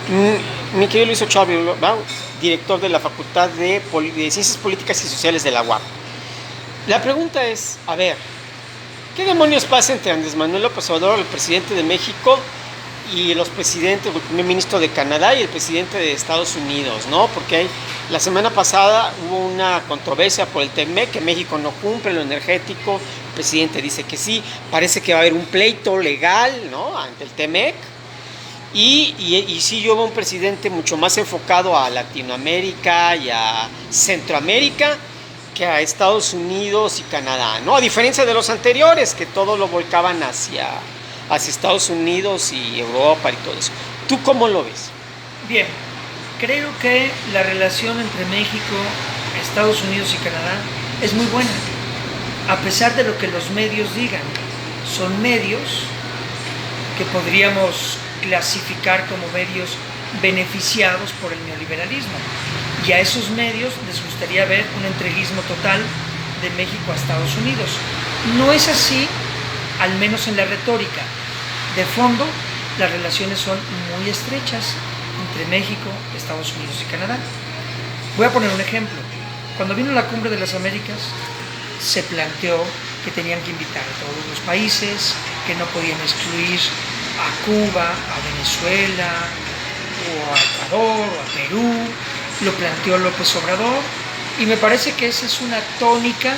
Mi querido Luis Ochoa Bilbao, director de la Facultad de Ciencias Políticas y Sociales de la UAP. La pregunta es, a ver, ¿qué demonios pasa entre Andrés Manuel López Obrador, el presidente de México, y los presidentes, el primer ministro de Canadá y el presidente de Estados Unidos, ¿no? Porque la semana pasada hubo una controversia por el TEMEC, que México no cumple lo energético, el presidente dice que sí, parece que va a haber un pleito legal, ¿no? Ante el TEMEC. Y sí, yo veo un presidente mucho más enfocado a Latinoamérica y a Centroamérica que a Estados Unidos y Canadá, ¿no? A diferencia de los anteriores, que todo lo volcaban hacia Estados Unidos y Europa y todo eso. ¿Tú cómo lo ves? Bien, creo que la relación entre México, Estados Unidos y Canadá es muy buena, a pesar de lo que los medios digan. Son medios que podríamos clasificar como medios beneficiados por el neoliberalismo. Y a esos medios les gustaría ver un entreguismo total de México a Estados Unidos. No es así, al menos en la retórica. De fondo, las relaciones son muy estrechas entre México, Estados Unidos y Canadá. Voy a poner un ejemplo. Cuando vino la Cumbre de las Américas, se planteó que tenían que invitar a todos los países, que no podían excluir a Cuba, a Venezuela, o a Ecuador, o a Perú. Lo planteó López Obrador, y me parece que esa es una tónica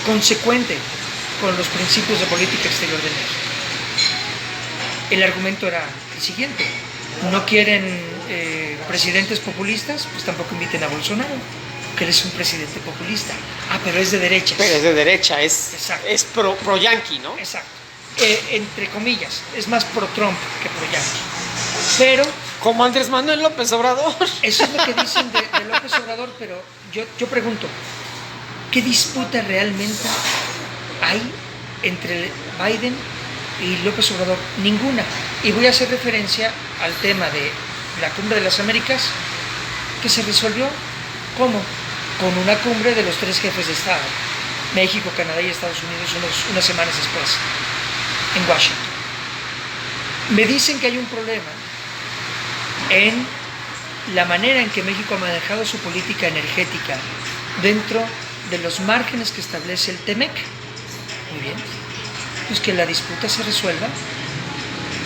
consecuente con los principios de política exterior de México. El argumento era el siguiente: no quieren presidentes populistas, pues tampoco inviten a Bolsonaro, que él es un presidente populista. Ah, pero es de derecha. Pero es de derecha, es pro-yanqui, ¿no? Exacto. Entre comillas, es más pro-Trump que pro-yanqui. Pero como Andrés Manuel López Obrador. Eso es lo que dicen de López Obrador, pero yo pregunto, ¿qué disputa realmente hay entre Biden y López Obrador? Ninguna. Y voy a hacer referencia al tema de la Cumbre de las Américas, que se resolvió, ¿cómo? Con una cumbre de los 3 jefes de Estado, México, Canadá y Estados Unidos, unas semanas después, en Washington. Me dicen que hay un problema en la manera en que México ha manejado su política energética dentro de los márgenes que establece el TEMEC. Muy bien, pues que la disputa se resuelva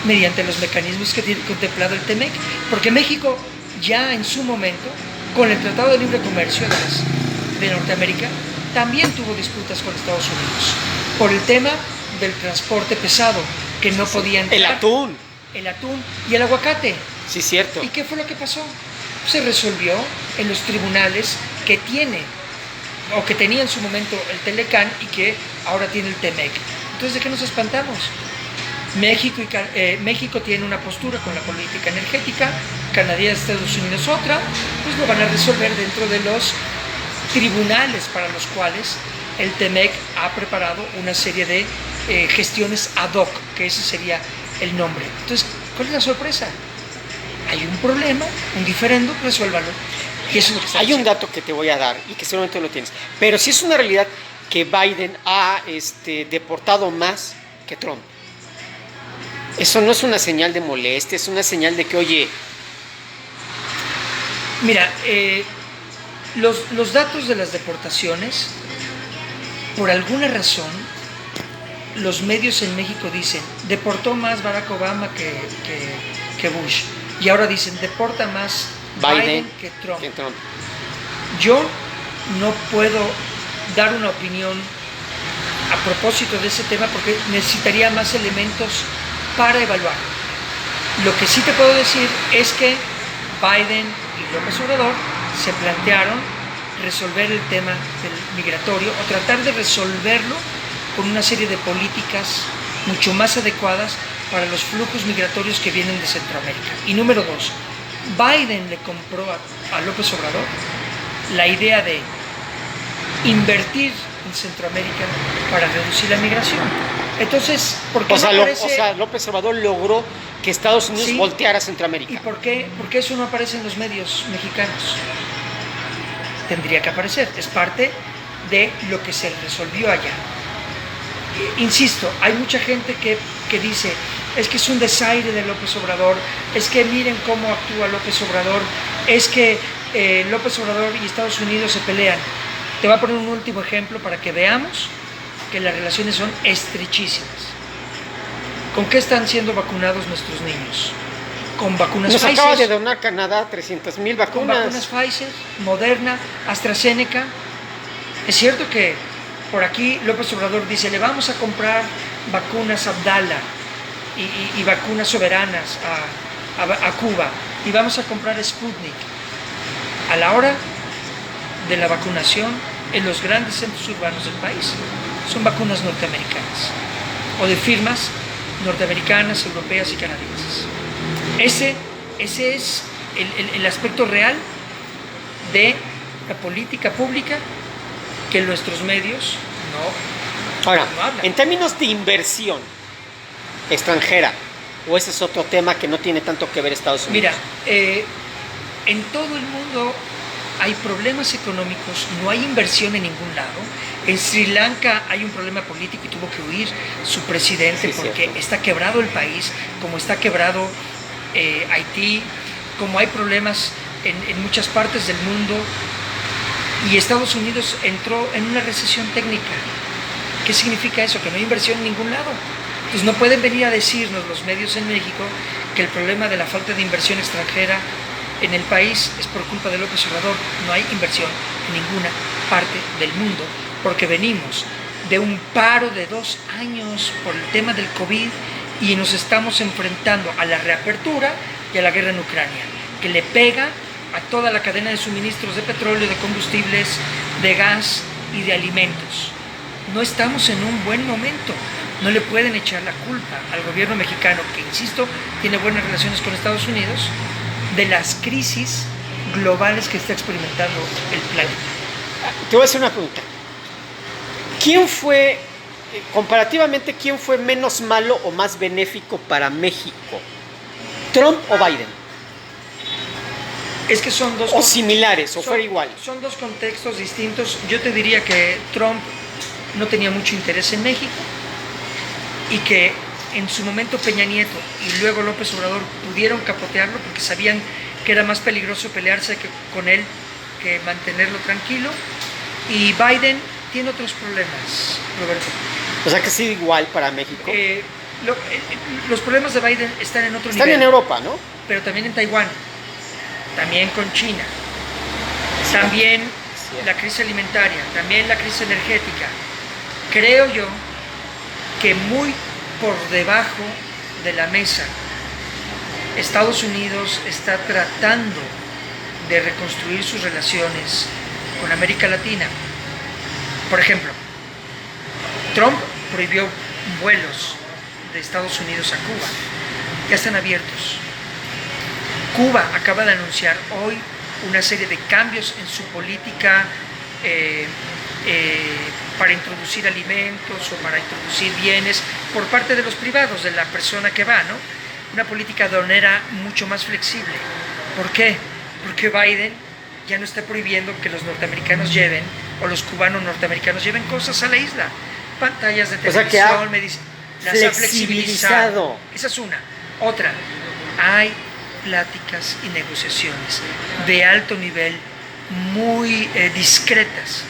mediante los mecanismos que tiene contemplado el TEMEC, porque México ya en su momento, con el Tratado de Libre Comercio de Norteamérica, también tuvo disputas con Estados Unidos por el tema del transporte pesado, que no podía entrar. El atún y el aguacate. Sí, cierto. ¿Y qué fue lo que pasó? Se resolvió en los tribunales que tiene, o que tenía en su momento el Telecán, y que ahora tiene el TEMEC. Entonces, ¿de qué nos espantamos? México tiene una postura con la política energética, Canadá y Estados Unidos otra, pues lo van a resolver dentro de los tribunales para los cuales el TEMEC ha preparado una serie de gestiones ad hoc, que ese sería el nombre. Entonces, ¿cuál es la sorpresa? Hay un problema, un diferendo, resuélvalo. Y eso es lo que está Hay un diciendo. dato que te voy a dar y que seguramente lo tienes. Pero sí es una realidad que Biden ha deportado más que Trump. Eso no es una señal de molestia, es una señal de que, oye... Mira, los datos de las deportaciones, por alguna razón, los medios en México dicen, deportó más Barack Obama que Bush. Y ahora dicen, deporta más Biden que Trump. Yo no puedo dar una opinión a propósito de ese tema porque necesitaría más elementos para evaluar. Lo que sí te puedo decir es que Biden y López Obrador se plantearon resolver el tema del migratorio, o tratar de resolverlo con una serie de políticas mucho más adecuadas para los flujos migratorios que vienen de Centroamérica. Y número 2, Biden le compró a López Obrador la idea de invertir en Centroamérica para reducir la migración. Entonces, ¿por qué López Obrador logró que Estados Unidos volteara a Centroamérica? ¿Y por qué eso no aparece en los medios mexicanos? Tendría que aparecer, es parte de lo que se resolvió allá. Insisto, hay mucha gente que dice, es que es un desaire de López Obrador, es que miren cómo actúa López Obrador, es que López Obrador y Estados Unidos se pelean. Te voy a poner un último ejemplo para que veamos que las relaciones son estrechísimas. ¿Con qué están siendo vacunados nuestros niños? Con vacunas Nos Pfizer. acaba de donar Canadá 300,000 Con vacunas. vacunas Pfizer, Moderna, AstraZeneca. Es cierto que por aquí López Obrador dice, le vamos a comprar vacunas Abdala y vacunas soberanas a Cuba y vamos a comprar Sputnik. A la hora de la vacunación en los grandes centros urbanos del país son vacunas norteamericanas o de firmas norteamericanas, europeas y canadienses. Ese es el aspecto real de la política pública que nuestros medios Ahora, no hablan. en términos de inversión extranjera, o ese es otro tema que no tiene tanto que ver Estados Unidos. Mira, en todo el mundo hay problemas económicos, no hay inversión en ningún lado. En Sri Lanka hay un problema político y tuvo que huir su presidente, Sí, porque cierto. está quebrado el país, como está quebrado Haití, como hay problemas en muchas partes del mundo, y Estados Unidos entró en una recesión técnica. ¿Qué significa eso? Que no hay inversión en ningún lado. Pues no pueden venir a decirnos los medios en México que el problema de la falta de inversión extranjera en el país es por culpa de López Obrador. No hay inversión en ninguna parte del mundo, porque venimos de un paro de 2 años por el tema del COVID y nos estamos enfrentando a la reapertura y a la guerra en Ucrania, que le pega a toda la cadena de suministros de petróleo, de combustibles, de gas y de alimentos. No estamos en un buen momento. No le pueden echar la culpa al gobierno mexicano, que insisto, tiene buenas relaciones con Estados Unidos, de las crisis globales que está experimentando el planeta. Te voy a hacer una pregunta. ¿Quién fue, comparativamente, quién fue menos malo o más benéfico para México? ¿Trump o Biden? Es que son dos... O similares, o fuera igual. Son dos contextos distintos. Yo te diría que Trump no tenía mucho interés en México y que en su momento Peña Nieto y luego López Obrador pudieron capotearlo porque sabían que era más peligroso pelearse con él que mantenerlo tranquilo. Y Biden tiene otros problemas, Roberto. O sea que sí, igual para México. Los problemas de Biden están en otro Están nivel. en Europa, ¿no? Pero también en Taiwán, también con China, también la crisis alimentaria, también la crisis energética. Creo yo que muy por debajo de la mesa, Estados Unidos está tratando de reconstruir sus relaciones con América Latina. Por ejemplo, Trump prohibió vuelos de Estados Unidos a Cuba. Ya están abiertos. Cuba acaba de anunciar hoy una serie de cambios en su política para introducir alimentos o para introducir bienes por parte de los privados, de la persona que va, ¿no? Una política aduanera mucho más flexible. ¿Por qué? Porque Biden ya no está prohibiendo que los norteamericanos lleven, o los cubanos norteamericanos lleven cosas a la isla. Pantallas de televisión, O sea que ha las ha flexibilizado. Esa es una. Otra, hay pláticas y negociaciones de alto nivel muy discretas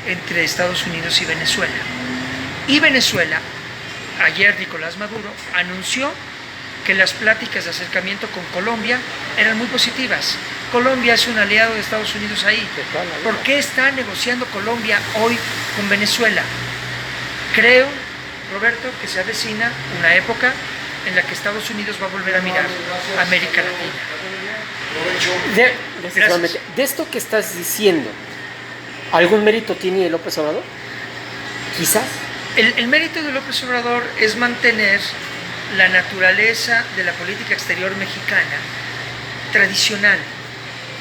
entre Estados Unidos y Venezuela. Y Venezuela, ayer Nicolás Maduro anunció que las pláticas de acercamiento con Colombia eran muy positivas. Colombia es un aliado de Estados Unidos ahí. ¿Por qué está negociando Colombia hoy con Venezuela? Creo, Roberto, que se avecina una época en la que Estados Unidos va a volver a mirar a América Latina. De esto que estás diciendo, ¿algún mérito tiene López Obrador? Quizás. El mérito de López Obrador es mantener la naturaleza de la política exterior mexicana tradicional.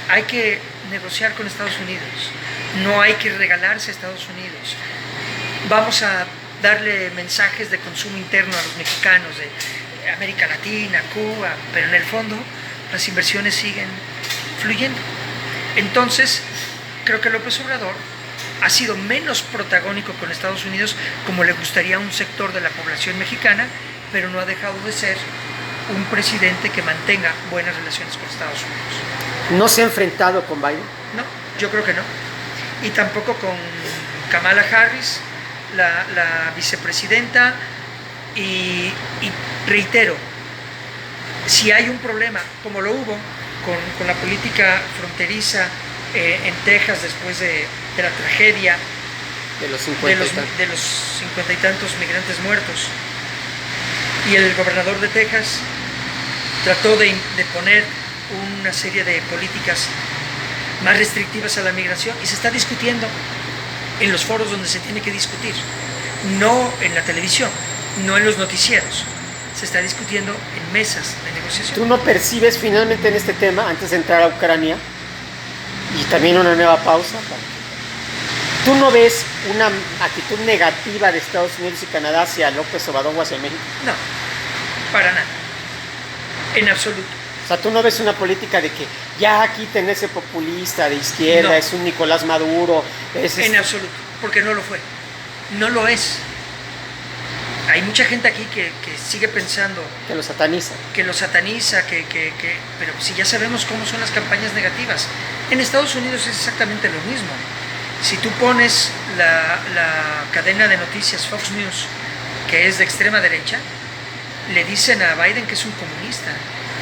Hay que negociar con Estados Unidos, no hay que regalarse a Estados Unidos. Vamos a darle mensajes de consumo interno a los mexicanos de América Latina, Cuba, pero en el fondo las inversiones siguen fluyendo. Entonces, creo que López Obrador ha sido menos protagónico con Estados Unidos como le gustaría a un sector de la población mexicana, pero no ha dejado de ser un presidente que mantenga buenas relaciones con Estados Unidos. ¿No se ha enfrentado con Biden? No, yo creo que no. Y tampoco con Kamala Harris, la vicepresidenta, y reitero, si hay un problema, como lo hubo con la política fronteriza en Texas después de la tragedia De los 50 de los 50 y tantos migrantes muertos, y el gobernador de Texas trató de poner una serie de políticas más restrictivas a la migración, y se está discutiendo en los foros donde se tiene que discutir, no en la televisión, no en los noticieros, se está discutiendo en mesas de negociación. ¿Tú no percibes finalmente en este tema, antes de entrar a Ucrania, y también una nueva pausa, tú no ves una actitud negativa de Estados Unidos y Canadá hacia López Obrador o hacia México? No, para nada, en absoluto. O sea, tú no ves una política de que ya aquí tenés ese populista de izquierda, No. es un Nicolás Maduro, es En absoluto, porque no lo fue, no lo es. Hay mucha gente aquí que sigue pensando que lo sataniza. que lo sataniza, pero si ya sabemos cómo son las campañas negativas. En Estados Unidos es exactamente lo mismo. Si tú pones la cadena de noticias Fox News, que es de extrema derecha, le dicen a Biden que es un comunista,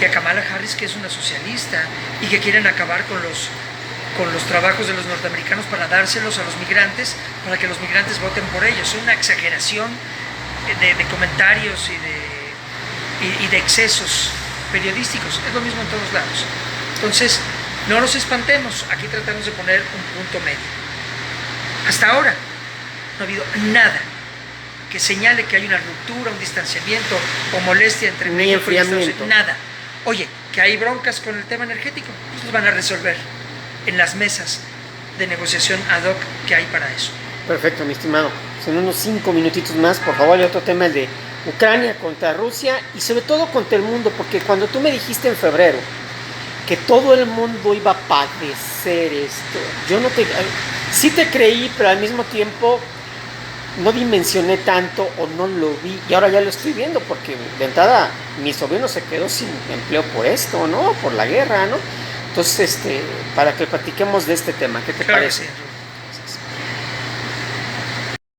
y a Kamala Harris que es una socialista, y que quieren acabar con los trabajos de los norteamericanos para dárselos a los migrantes, para que los migrantes voten por ellos. Es una exageración de comentarios y de excesos periodísticos. Es lo mismo en todos lados. Entonces, no nos espantemos, aquí tratamos de poner un punto medio. Hasta ahora no ha habido nada que señale que hay una ruptura, un distanciamiento o molestia entre Ni México y Estados enfriamiento. Unidos. Nada. Oye, que hay broncas con el tema energético, pues los van a resolver en las mesas de negociación ad hoc que hay para eso. Perfecto, mi estimado. En unos 5 minutitos más, por favor, el otro tema, el de Ucrania contra Rusia y sobre todo contra el mundo, porque cuando tú me dijiste en febrero que todo el mundo iba a padecer esto, yo no te... Sí te creí, pero al mismo tiempo no dimensioné tanto o no lo vi, y ahora ya lo estoy viendo, porque de entrada mi sobrino se quedó sin empleo por esto, ¿no? Por la guerra, ¿no? Entonces, para que platiquemos de este tema, ¿qué te Claro que parece? sí.